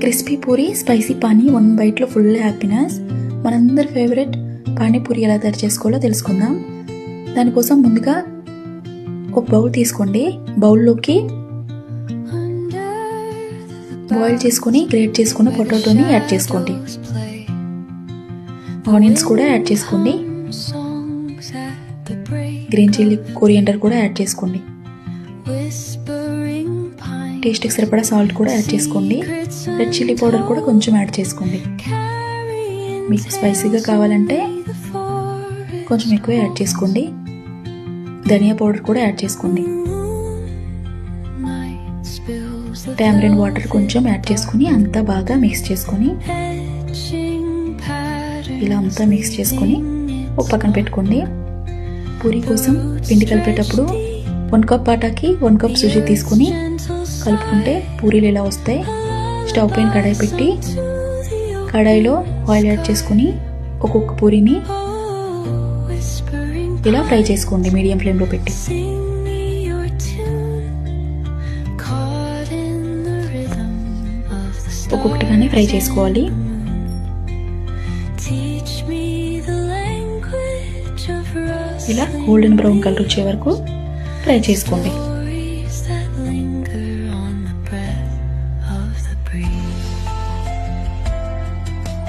Crispy puri, spicy pani, 1 బైట్లో full happiness. మనందరి favourite panipuri ఎలా తయారు చేసుకోవాలో తెలుసుకుందాం. దానికోసం ముందుగా ఒక బౌల్ తీసుకోండి. బౌల్లోకి బాయిల్ చేసుకొని గ్రేట్ చేసుకున్న పొటాటోని యాడ్ చేసుకోండి. ఆనియన్స్ కూడా యాడ్ చేసుకోండి. గ్రీన్ చిల్లీ, కొరియండర్ కూడా యాడ్ చేసుకోండి. టేస్ట్కి సరిపడా సాల్ట్ కూడా యాడ్ చేసుకోండి. రెడ్ చిల్లీ పౌడర్ కూడా కొంచెం యాడ్ చేసుకోండి. మీకు స్పైసీగా కావాలంటే కొంచెం ఎక్కువ యాడ్ చేసుకోండి. ధనియా పౌడర్ కూడా యాడ్ చేసుకోండి. టామరిన్ వాటర్ కొంచెం యాడ్ చేసుకుని అంతా బాగా మిక్స్ చేసుకొని ఇలా అంతా మిక్స్ చేసుకొని ఒక పక్కన పెట్టుకోండి. పూరి కోసం పిండి కలిపేటప్పుడు 1 కప్ ఆటాకి 1 కప్ సూజీ తీసుకుని కలుపుకుంటే పూరీలు ఇలా వస్తాయి. స్టవ్ పైన కడాయి పెట్టి కడాయిలో ఆయిల్ యాడ్ చేసుకుని ఒక్కొక్క పూరిని ఇలా ఫ్రై చేసుకోండి మీడియం ఫ్లేమ్లో పెట్టి. ఒక్కొక్కటిగానే ఫ్రై చేసుకోవాలి. ఇలా గోల్డెన్ బ్రౌన్ కలర్ వచ్చే వరకు ఫ్రై చేసుకోండి.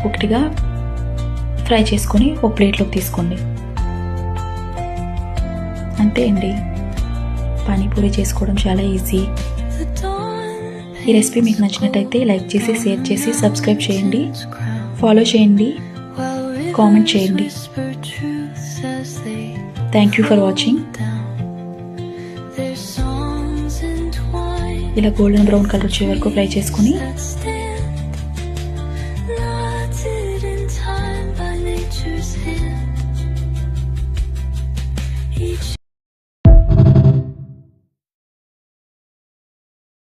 ఒకటిగా ఫ్రై చేసుకొని ఒక ప్లేట్లోకి తీసుకోండి. అంతే అండి, పానీపూరి చేసుకోవడం చాలా ఈజీ. ఈ రెసిపీ మీకు నచ్చినట్టయితే లైక్ చేసి, షేర్ చేసి, సబ్స్క్రైబ్ చేయండి, ఫాలో చేయండి, కామెంట్ చేయండి. Thank you for watching. ఇలా గోల్డెన్ బ్రౌన్ కలర్ వచ్చే వరకు ఫ్రై చేసుకొని